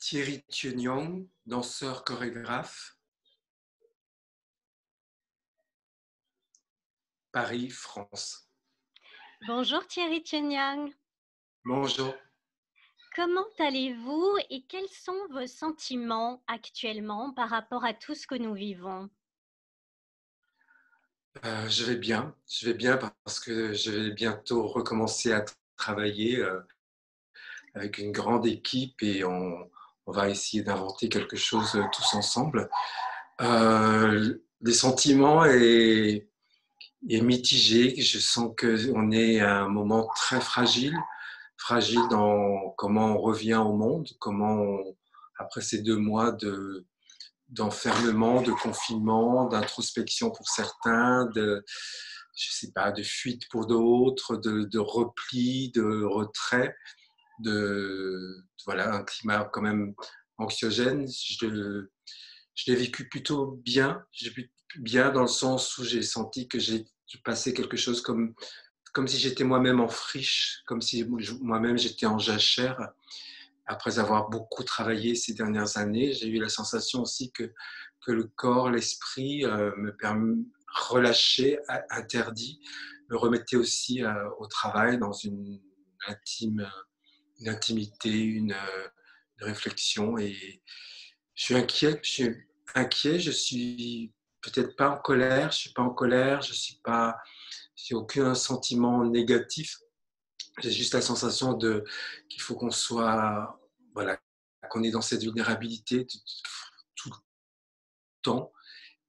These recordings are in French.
Thierry Thienion, danseur chorégraphe, Paris, France. Bonjour Thierry Tchenyang, Bonjour. comment allez-vous et quels sont vos sentiments actuellement par rapport à tout ce que nous vivons? Je vais bien parce que je vais bientôt recommencer à travailler avec une grande équipe et on va essayer d'inventer quelque chose tous ensemble. Les sentiments est mitigé. Je sens qu'on est à un moment très fragile, fragile dans comment on revient au monde, après ces 2 mois d'enfermement, de confinement, d'introspection pour certains, je sais pas, de fuite pour d'autres, de repli, de retrait, voilà, un climat quand même anxiogène. Je l'ai vécu plutôt bien. J'ai vécu bien dans le sens où j'ai senti que j'ai passé quelque chose comme si j'étais moi-même en friche, comme si moi-même j'étais en jachère. Après avoir beaucoup travaillé ces dernières années, j'ai eu la sensation aussi que le corps, l'esprit me permet relâché, interdit, me remettait aussi au travail dans intime, une intimité, une réflexion. Et je suis peut-être pas en colère, je suis pas en colère, j'ai aucun sentiment négatif. J'ai juste la sensation qu'il faut qu'on soit, voilà, qu'on est dans cette vulnérabilité tout le temps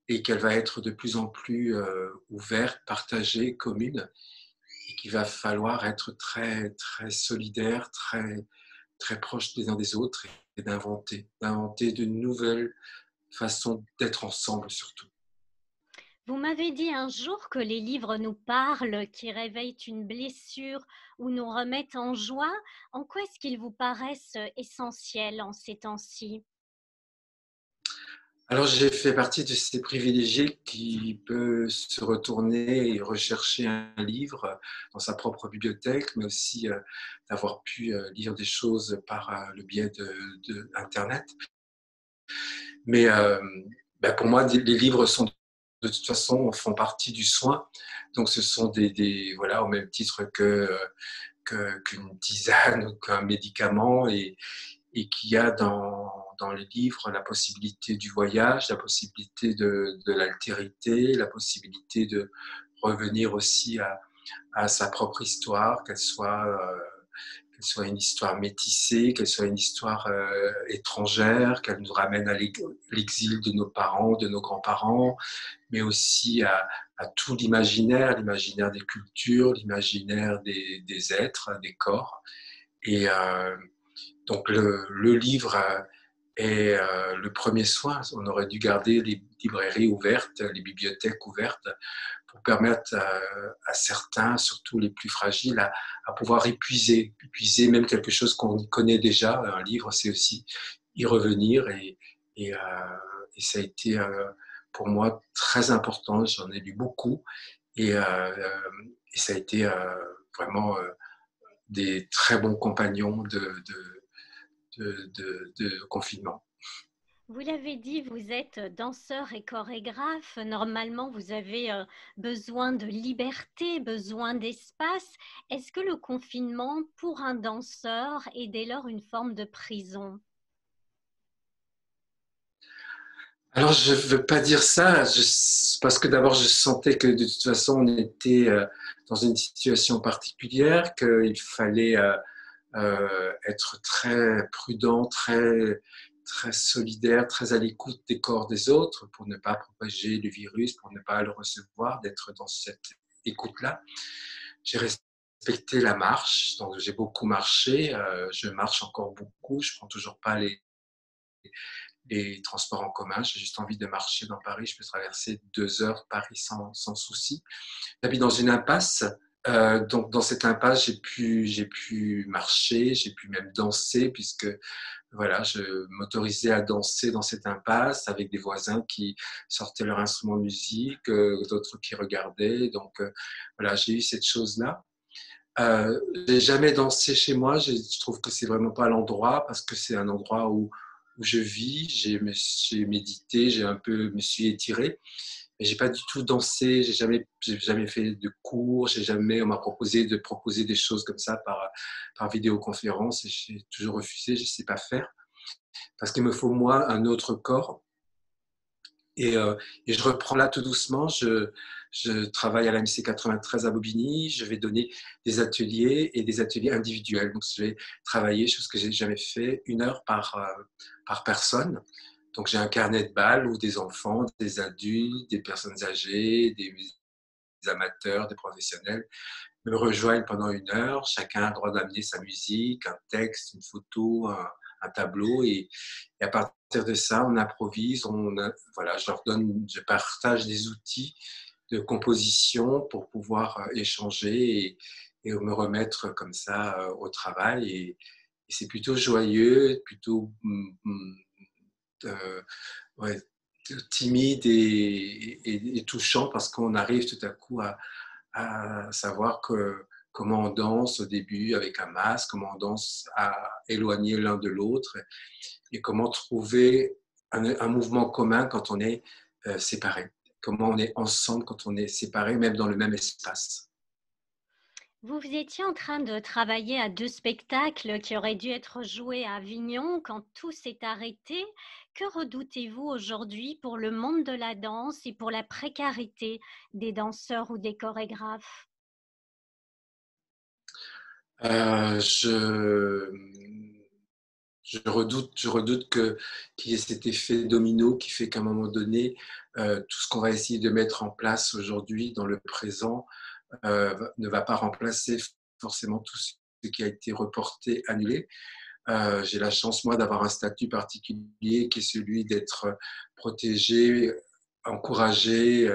et qu'elle va être de plus en plus ouverte, partagée, commune et qu'il va falloir être très, très solidaire, très, très proche des uns des autres et d'inventer de nouvelles façons d'être ensemble surtout. Vous m'avez dit un jour que les livres nous parlent, qui réveillent une blessure ou nous remettent en joie. En quoi est-ce qu'ils vous paraissent essentiels en ces temps-ci? Alors, j'ai fait partie de ces privilégiés qui peut se retourner et rechercher un livre dans sa propre bibliothèque, mais aussi d'avoir pu lire des choses par le biais de Internet. Mais pour moi, les livres sont de toute façon font partie du soin. Donc, ce sont voilà, au même titre qu'une tisane ou qu'un médicament et qu'il y a dans les livres la possibilité du voyage, la possibilité de l'altérité, la possibilité de revenir aussi à sa propre histoire, qu'elle soit une histoire métissée, qu'elle soit une histoire étrangère, qu'elle nous ramène à l'exil de nos parents, de nos grands-parents, mais aussi à tout l'imaginaire des cultures, l'imaginaire des êtres, des corps. Et donc le livre est le premier soin. On aurait dû garder les librairies ouvertes, les bibliothèques ouvertes pour permettre à certains, surtout les plus fragiles, à pouvoir épuiser même quelque chose qu'on connaît déjà. Un livre, c'est aussi y revenir et, euh, et ça a été pour moi très important. J'en ai lu beaucoup et ça a été vraiment des très bons compagnons de confinement. Vous l'avez dit, vous êtes danseur et chorégraphe. Normalement, vous avez besoin de liberté, besoin d'espace. Est-ce que le confinement, pour un danseur, est dès lors une forme de prison? Alors, je ne veux pas dire ça, parce que d'abord, je sentais que de toute façon, on était dans une situation particulière, qu'il fallait être très prudent, très, très solidaire, très à l'écoute des corps des autres pour ne pas propager le virus, pour ne pas le recevoir, d'être dans cette écoute-là. J'ai respecté la marche, donc j'ai beaucoup marché, je marche encore beaucoup, je prends toujours pas les transports en commun, j'ai juste envie de marcher dans Paris, je peux traverser 2 heures Paris sans souci. J'habite dans une impasse, donc dans cette impasse, j'ai pu marcher, j'ai pu même danser, puisque voilà, je m'autorisais à danser dans cette impasse avec des voisins qui sortaient leur instrument de musique, d'autres qui regardaient. Donc voilà, j'ai eu cette chose-là. J'ai jamais dansé chez moi. Je trouve que c'est vraiment pas l'endroit parce que c'est un endroit où où je vis, j'ai médité, j'ai un peu me suis étiré, mais j'ai pas du tout dansé, j'ai jamais fait de cours, on m'a proposé de proposer des choses comme ça par vidéoconférence et j'ai toujours refusé, je sais pas faire parce qu'il me faut moi un autre corps et, euh, et je reprends là tout doucement. Je travaille à la l'AMC 93 à Bobigny. Je vais donner des ateliers et des ateliers individuels. Donc, je vais travailler, chose que j'ai jamais fait, 1 heure par personne. Donc, j'ai un carnet de balles où des enfants, des adultes, des personnes âgées, des amateurs, des professionnels me rejoignent pendant 1 heure. Chacun a le droit d'amener sa musique, un texte, une photo, un tableau. Et à partir de ça, on improvise. Voilà, je partage des outils de composition pour pouvoir échanger et me remettre comme ça au travail. Et c'est plutôt joyeux, plutôt euh, ouais, timide et touchant parce qu'on arrive tout à coup à savoir comment on danse au début avec un masque, comment on danse à éloigner l'un de l'autre et comment trouver un mouvement commun quand on est séparé. Comment on est ensemble quand on est séparé, même dans le même espace. Vous étiez en train de travailler à 2 spectacles qui auraient dû être joués à Avignon quand tout s'est arrêté. Que redoutez-vous aujourd'hui pour le monde de la danse et pour la précarité des danseurs ou des chorégraphes? Euh, je, je redoute qu'il y ait cet effet domino qui fait qu'à un moment donné, tout ce qu'on va essayer de mettre en place aujourd'hui dans le présent ne va pas remplacer forcément tout ce qui a été reporté, annulé. J'ai la chance, moi, d'avoir un statut particulier qui est celui d'être protégé, encouragé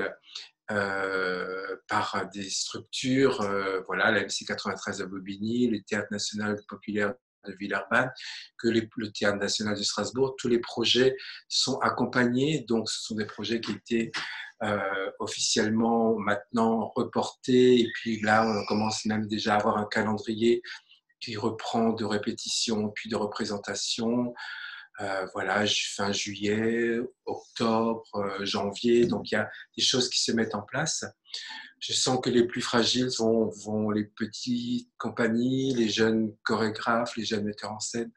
par des structures, voilà, la MC 93 à Bobigny, le Théâtre national populaire de Villeurbanne, le Théâtre national de Strasbourg. Tous les projets sont accompagnés, donc ce sont des projets qui étaient officiellement maintenant reportés, et puis là, on commence même déjà à avoir un calendrier qui reprend de répétitions, puis de représentations. Voilà, fin juillet, octobre, janvier. Donc, il y a des choses qui se mettent en place. Je sens que les plus fragiles vont les petites compagnies, les jeunes chorégraphes, les jeunes metteurs en scène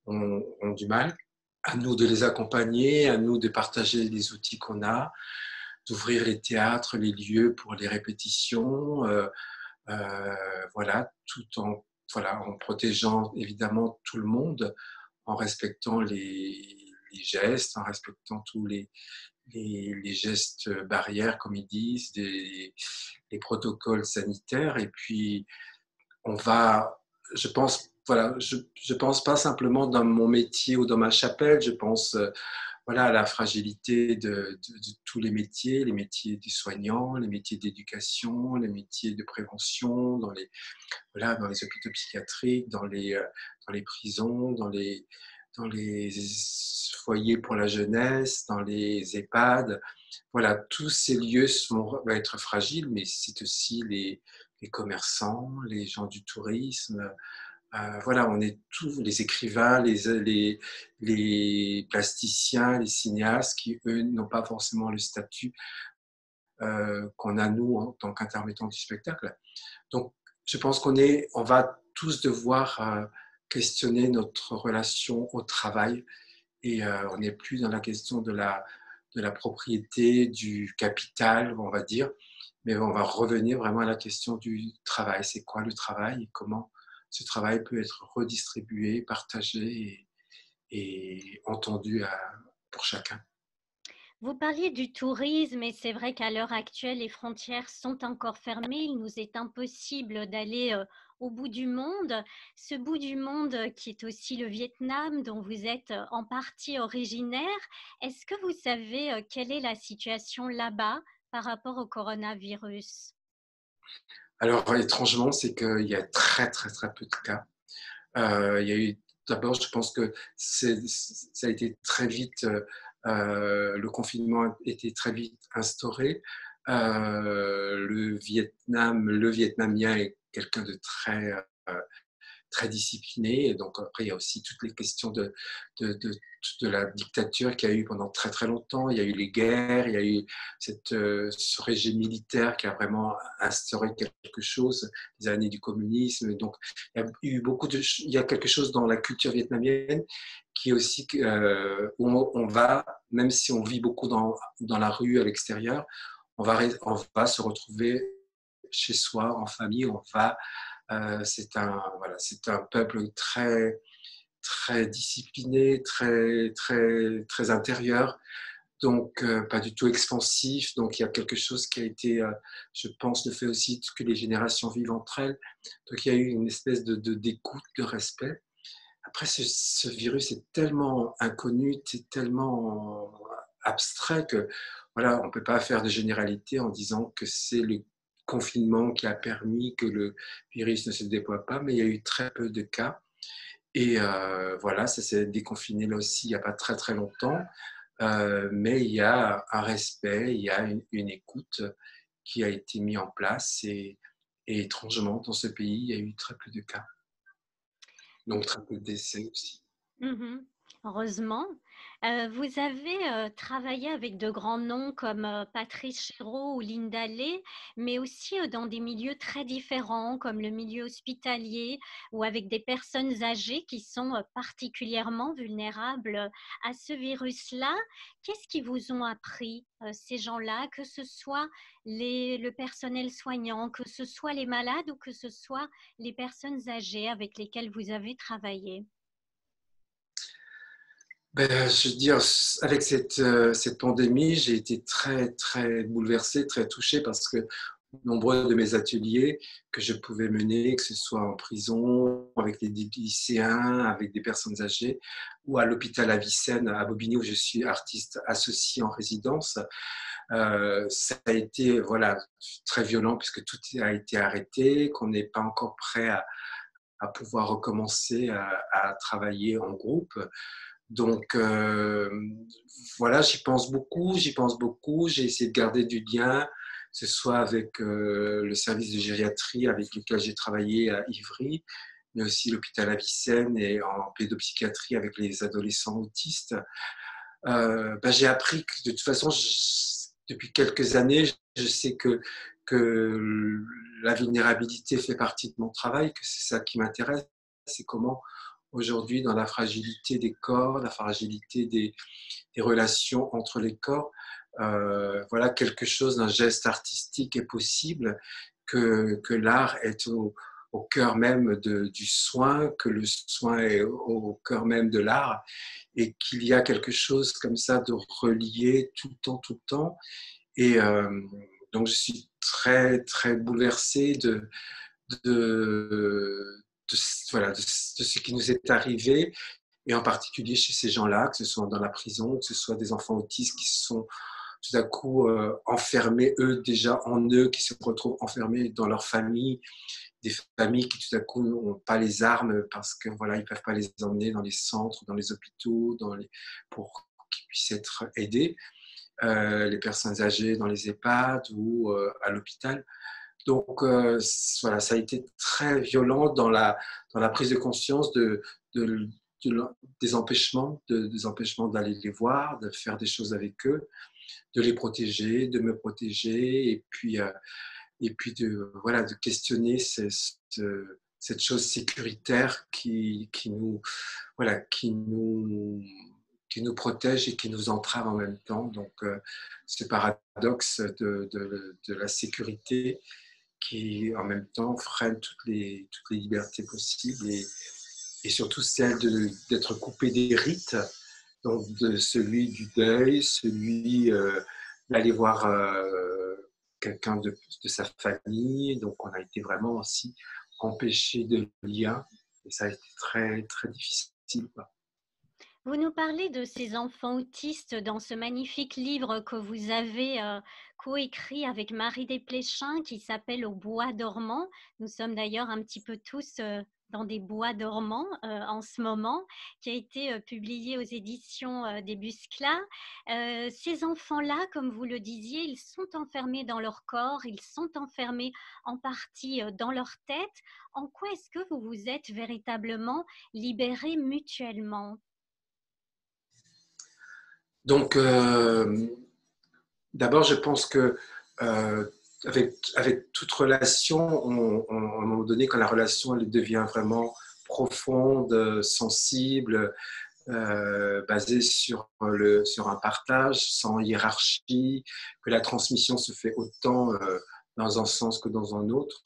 ont du mal. À nous de les accompagner, à nous de partager les outils qu'on a, d'ouvrir les théâtres, les lieux pour les répétitions. Voilà, voilà, en protégeant évidemment tout le monde, en respectant les gestes, en respectant tous les gestes barrières, comme ils disent, les protocoles sanitaires. Et puis, on va, je pense, voilà, je pense pas simplement dans mon métier ou dans ma chapelle, je pense voilà, à la fragilité de tous les métiers des soignants, les métiers d'éducation, les métiers de prévention, voilà, dans les hôpitaux psychiatriques, dans les prisons, dans les foyers pour la jeunesse, dans les EHPAD. Voilà, tous ces lieux vont être fragiles, mais c'est aussi les commerçants, les gens du tourisme. Voilà, on est tous les écrivains, les plasticiens, les cinéastes qui, eux, n'ont pas forcément le statut qu'on a, nous, en tant qu'intermittents du spectacle. Donc, je pense on va tous devoir questionner notre relation au travail et on n'est plus dans la question de la propriété, du capital, on va dire, mais on va revenir vraiment à la question du travail. C'est quoi le travail et comment ce travail peut être redistribué, partagé et entendu pour chacun. Vous parliez du tourisme et c'est vrai qu'à l'heure actuelle, les frontières sont encore fermées. Il nous est impossible d'aller au bout du monde. Ce bout du monde qui est aussi le Vietnam, dont vous êtes en partie originaire. Est-ce que vous savez quelle est la situation là-bas par rapport au coronavirus? Alors, étrangement, c'est qu'il y a très, très, très peu de cas. Il y a eu, d'abord, je pense que ça a été très vite, le confinement a été très vite instauré. Le Vietnamien est quelqu'un de très très disciplinée. Et donc après, il y a aussi toutes les questions de, de, de la dictature qu'il y a eu pendant très très longtemps. Il y a eu les guerres, il y a eu ce régime militaire qui a vraiment instauré quelque chose, les années du communisme. Donc il y a eu il y a quelque chose dans la culture vietnamienne qui est aussi où on va, même si on vit beaucoup dans la rue à l'extérieur, on va se retrouver chez soi, en famille, on va. C'est un peuple très, très discipliné, très, très, très intérieur, donc pas du tout expansif. Donc il y a quelque chose qui a été, je pense, le fait aussi que les générations vivent entre elles. Donc il y a eu une espèce d'écoute, de respect. Après, ce virus est tellement inconnu, c'est tellement abstrait que voilà, on ne peut pas faire de généralité en disant que c'est le confinement qui a permis que le virus ne se déploie pas, mais il y a eu très peu de cas. Et voilà, ça s'est déconfiné là aussi il n'y a pas très très longtemps, mais il y a un respect, il y a une écoute qui a été mise en place et étrangement, dans ce pays, il y a eu très peu de cas, donc très peu de décès aussi. Mmh. Heureusement. Vous avez, travaillé avec de grands noms comme, Patrice Chéreau ou Linda Lay, mais aussi, dans des milieux très différents comme le milieu hospitalier ou avec des personnes âgées qui sont, particulièrement vulnérables, à ce virus-là. Qu'est-ce qu'ils vous ont appris, ces gens-là? Que ce soit le personnel soignant, que ce soit les malades ou que ce soit les personnes âgées avec lesquelles vous avez travaillé? Ben, je veux dire, avec cette pandémie, j'ai été très, très bouleversé, très touché parce que nombreux de mes ateliers que je pouvais mener, que ce soit en prison, avec des lycéens, avec des personnes âgées, ou à l'hôpital Avicenne à Bobigny où je suis artiste associé en résidence, ça a été voilà, très violent puisque tout a été arrêté, qu'on n'est pas encore prêt à pouvoir recommencer à travailler en groupe. Donc voilà, j'y pense beaucoup. J'ai essayé de garder du lien, que ce soit avec le service de gériatrie avec lequel j'ai travaillé à Ivry, mais aussi l'hôpital Avicenne et en pédopsychiatrie avec les adolescents autistes. J'ai appris que de toute façon, depuis quelques années, je sais que la vulnérabilité fait partie de mon travail, que c'est ça qui m'intéresse, c'est comment aujourd'hui, dans la fragilité des corps, la fragilité des relations entre les corps, voilà, quelque chose d'un geste artistique est possible, que l'art est au cœur même du soin, que le soin est au cœur même de l'art, et qu'il y a quelque chose comme ça de relié tout le temps. Et donc, je suis très, très bouleversé de, voilà, de ce qui nous est arrivé, et en particulier chez ces gens-là, que ce soit dans la prison, que ce soit des enfants autistes qui se sont tout à coup enfermés, eux déjà en eux, qui se retrouvent enfermés dans leur famille, des familles qui tout à coup n'ont pas les armes parce que voilà, ils ne peuvent pas les emmener dans les centres, dans les hôpitaux, pour qu'ils puissent être aidés, les personnes âgées dans les EHPAD ou à l'hôpital. Donc voilà, ça a été très violent dans la prise de conscience de, des empêchements d'aller les voir, de faire des choses avec eux, de les protéger, de me protéger, et puis voilà, de questionner cette chose sécuritaire voilà, qui nous protège et qui nous entrave en même temps. Donc, ce paradoxe de la sécurité qui, en même temps, freine toutes les libertés possibles et surtout celle d'être coupé des rites, donc de celui du deuil, celui d'aller voir quelqu'un de sa famille. Donc, on a été vraiment aussi empêché de lien et ça a été très, très difficile, quoi. Vous nous parlez de ces enfants autistes dans ce magnifique livre que vous avez coécrit avec Marie Desplechin qui s'appelle Au bois dormant. Nous sommes d'ailleurs un petit peu tous dans des bois dormants en ce moment, qui a été publié aux éditions des Buscla. Ces enfants-là, comme vous le disiez, ils sont enfermés dans leur corps, ils sont enfermés en partie dans leur tête. En quoi est-ce que vous vous êtes véritablement libérés mutuellement? Donc, d'abord, je pense que euh, avec toute relation, à un moment donné, quand la relation elle devient vraiment profonde, sensible, basée sur un partage, sans hiérarchie, que la transmission se fait autant dans un sens que dans un autre,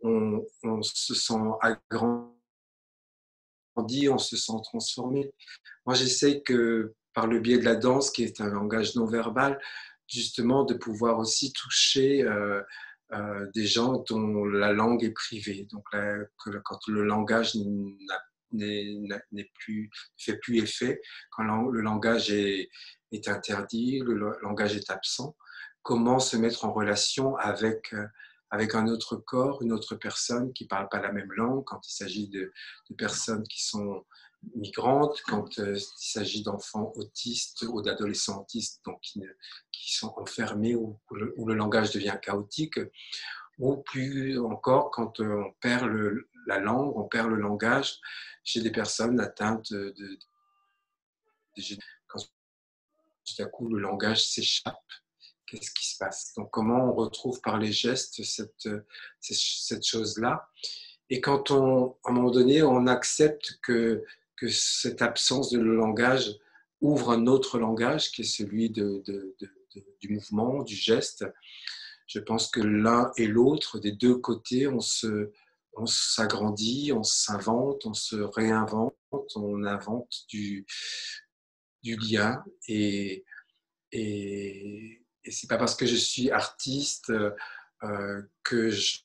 on se sent agrandi, on se sent transformé. Moi, j'essaie que par le biais de la danse, qui est un langage non verbal, justement de pouvoir aussi toucher des gens dont la langue est privée. Donc, là, quand le langage n'est plus, ne fait plus effet, quand le langage est interdit, le langage est absent, comment se mettre en relation avec un autre corps, une autre personne qui ne parle pas la même langue, quand il s'agit de personnes qui sont migrantes, quand il s'agit d'enfants autistes ou d'adolescents autistes donc qui sont enfermés où le langage devient chaotique, ou plus encore quand on perd la langue, on perd le langage chez des personnes atteintes quand tout à coup le langage s'échappe. Qu'est-ce qui se passe? Donc comment on retrouve par les gestes cette chose-là? Et quand à un moment donné, on accepte que cette absence de langage ouvre un autre langage qui est celui du mouvement, du geste, je pense que l'un et l'autre, des deux côtés, on s'agrandit, on s'invente, on se réinvente, on invente du lien. Et c'est pas parce que je suis artiste que je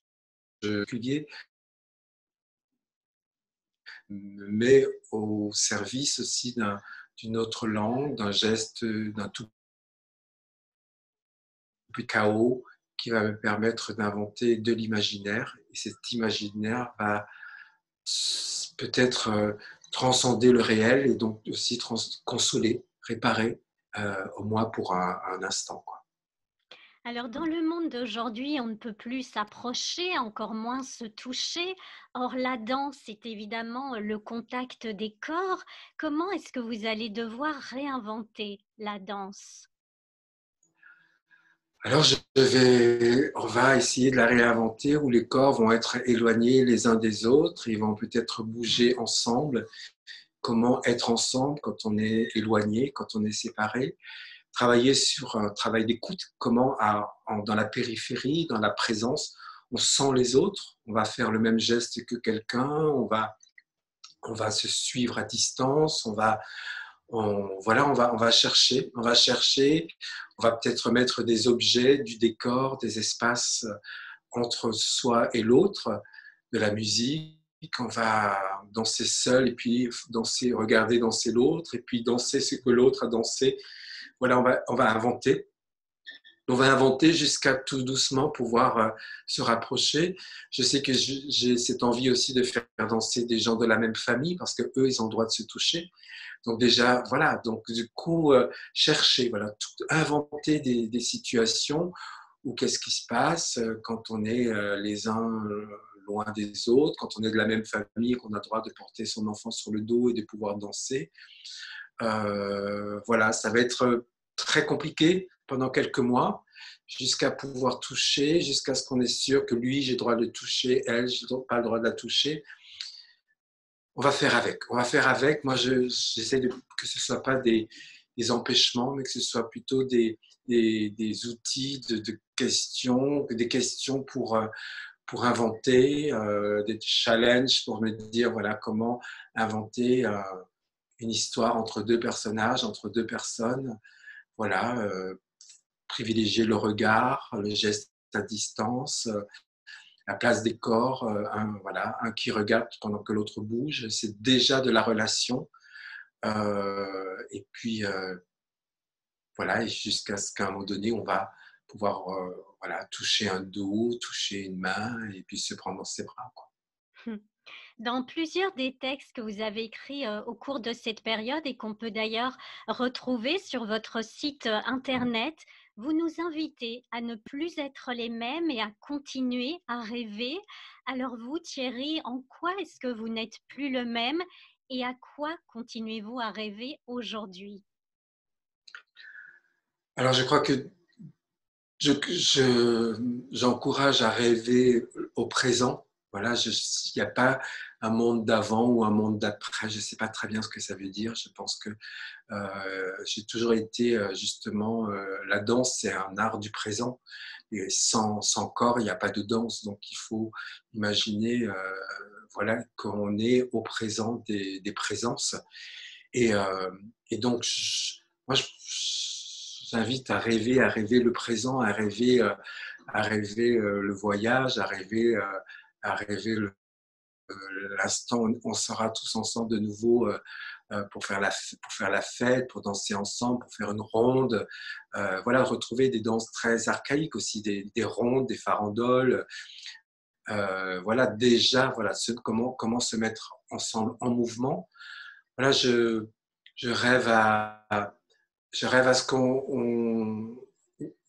me mets au service aussi d'une autre langue, d'un geste, d'un tout petit chaos qui va me permettre d'inventer de l'imaginaire. Et cet imaginaire va peut-être transcender le réel et donc aussi consoler, réparer, au moins pour un instant, quoi. Alors, dans le monde d'aujourd'hui, on ne peut plus s'approcher, encore moins se toucher. Or, la danse, c'est évidemment le contact des corps. Comment est-ce que vous allez devoir réinventer la danse? Alors, on va essayer de la réinventer où les corps vont être éloignés les uns des autres, ils vont peut-être bouger ensemble. Comment être ensemble quand on est éloigné, quand on est séparé? Travailler sur un travail d'écoute, comment dans la périphérie, dans la présence, on sent les autres, on va faire le même geste que quelqu'un, on va se suivre à distance, on va chercher, on va peut-être mettre des objets, du décor, des espaces entre soi et l'autre, de la musique, on va danser seul et puis danser, regarder danser l'autre et puis danser ce que l'autre a dansé. Voilà, on va inventer. On va inventer jusqu'à tout doucement pouvoir se rapprocher. Je sais que j'ai cette envie aussi de faire danser des gens de la même famille parce que eux, ils ont le droit de se toucher. Donc déjà, voilà, donc du coup, chercher, voilà, inventer des situations où qu'est-ce qui se passe quand on est les uns loin des autres, quand on est de la même famille, qu'on a le droit de porter son enfant sur le dos et de pouvoir danser. Voilà, ça va être très compliqué pendant quelques mois, jusqu'à pouvoir toucher, jusqu'à ce qu'on est sûr que lui, j'ai le droit de le toucher, elle, je n'ai pas le droit de la toucher. On va faire avec. On va faire avec. Moi, j'essaie que ce ne soit pas des empêchements, mais que ce soit plutôt des outils de questions, des questions pour inventer, des challenges pour me dire voilà comment inventer une histoire entre deux personnages, entre deux personnes. Voilà, privilégier le regard, le geste à distance, la place des corps, voilà, un qui regarde pendant que l'autre bouge, c'est déjà de la relation. Et puis, voilà, et jusqu'à ce qu'à un moment donné, on va pouvoir voilà, toucher un dos, toucher une main, et puis se prendre dans ses bras, quoi. Dans plusieurs des textes que vous avez écrits, au cours de cette période et qu'on peut d'ailleurs retrouver sur votre site, internet, vous nous invitez à ne plus être les mêmes et à continuer à rêver. Alors vous, Thierry, en quoi est-ce que vous n'êtes plus le même et à quoi continuez-vous à rêver aujourd'hui? Alors je crois que j'encourage à rêver au présent. Voilà, il n'y a pas un monde d'avant ou un monde d'après. Je ne sais pas très bien ce que ça veut dire. Je pense que j'ai toujours été justement, la danse, c'est un art du présent. Et sans corps, il n'y a pas de danse. Donc il faut imaginer voilà, qu'on est au présent des présences. Et, donc, moi, j'invite à rêver le présent, à rêver le voyage, à rêver l'instant où on sera tous ensemble de nouveau pour faire la fête, pour danser ensemble, pour faire une ronde. Voilà, retrouver des danses très archaïques aussi, des rondes, des farandoles. Voilà, déjà, voilà, comment se mettre ensemble en mouvement. Voilà, je rêve je rêve à ce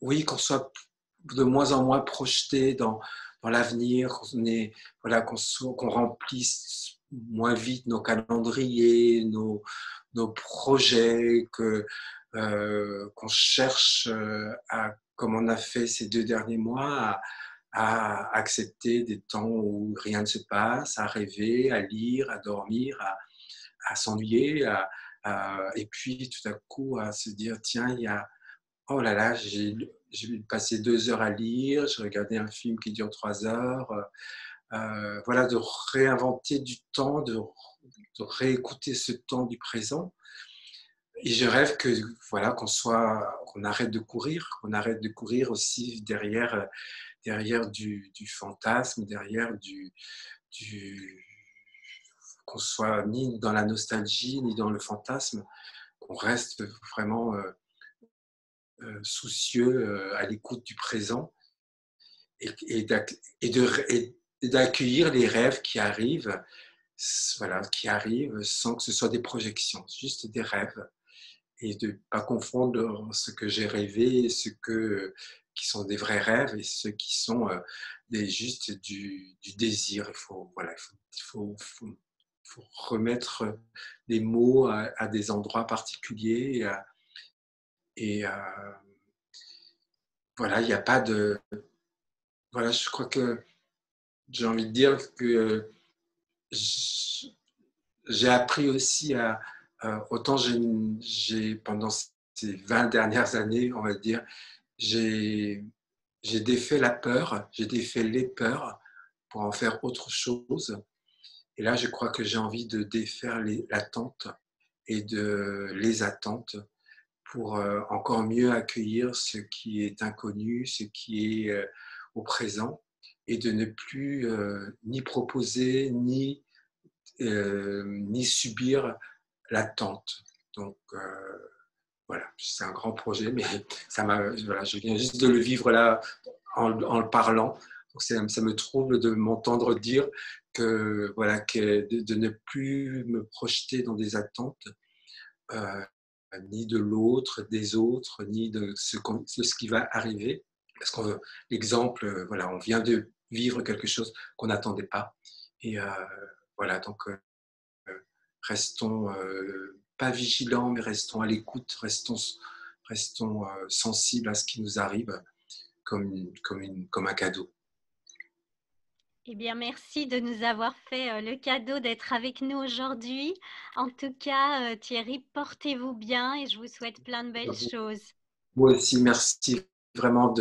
oui, qu'on soit de moins en moins projeté dans l'avenir, voilà, qu'on remplisse moins vite nos calendriers, nos projets, qu'on cherche comme on a fait ces 2 derniers mois, à accepter des temps où rien ne se passe, à rêver, à lire, à dormir, à s'ennuyer, et puis tout à coup à se dire tiens, oh là là, j'ai passé 2 heures à lire, j'ai regardé un film qui dure 3 heures. Voilà, de réinventer du temps, de réécouter ce temps du présent. Et je rêve que voilà, qu'on arrête qu'on arrête de courir aussi derrière du fantasme, derrière du qu'on soit ni dans la nostalgie ni dans le fantasme, qu'on reste vraiment soucieux, à l'écoute du présent et, et d'accueillir les rêves qui arrivent, voilà, qui arrivent sans que ce soit des projections, juste des rêves et de ne pas confondre ce que j'ai rêvé et qui sont des vrais rêves et ceux qui sont juste du désir. Voilà, faut remettre des mots à des endroits particuliers et voilà, il n'y a pas de. Voilà, je crois que j'ai envie de dire que j'ai appris aussi autant pendant ces 20 dernières années, on va dire, j'ai défait la peur, j'ai défait les peurs pour en faire autre chose. Et là, je crois que j'ai envie de défaire l'attente et les attentes pour encore mieux accueillir ce qui est inconnu, ce qui est au présent, et de ne plus ni proposer, ni subir l'attente. Donc voilà, c'est un grand projet, mais voilà, je viens juste de le vivre là en le parlant. Donc ça me trouble de m'entendre dire que, voilà, de ne plus me projeter dans des attentes, euh, ni de l'autre, des autres, ni de ce qui va arriver. Parce que l'exemple, voilà, on vient de vivre quelque chose qu'on n'attendait pas. Et voilà, donc restons pas vigilants, mais restons à l'écoute, restons sensibles à ce qui nous arrive comme un cadeau. Eh bien, merci de nous avoir fait, le cadeau d'être avec nous aujourd'hui. En tout cas, Thierry, portez-vous bien et je vous souhaite plein de belles choses. Moi aussi, merci vraiment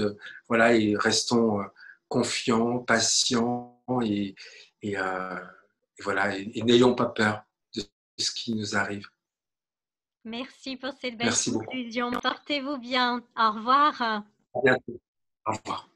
voilà, et restons confiants, patients et voilà, et n'ayons pas peur de ce qui nous arrive. Merci pour cette belle Merci beaucoup. conclusion. Portez-vous bien. Au revoir. À bientôt. Au revoir.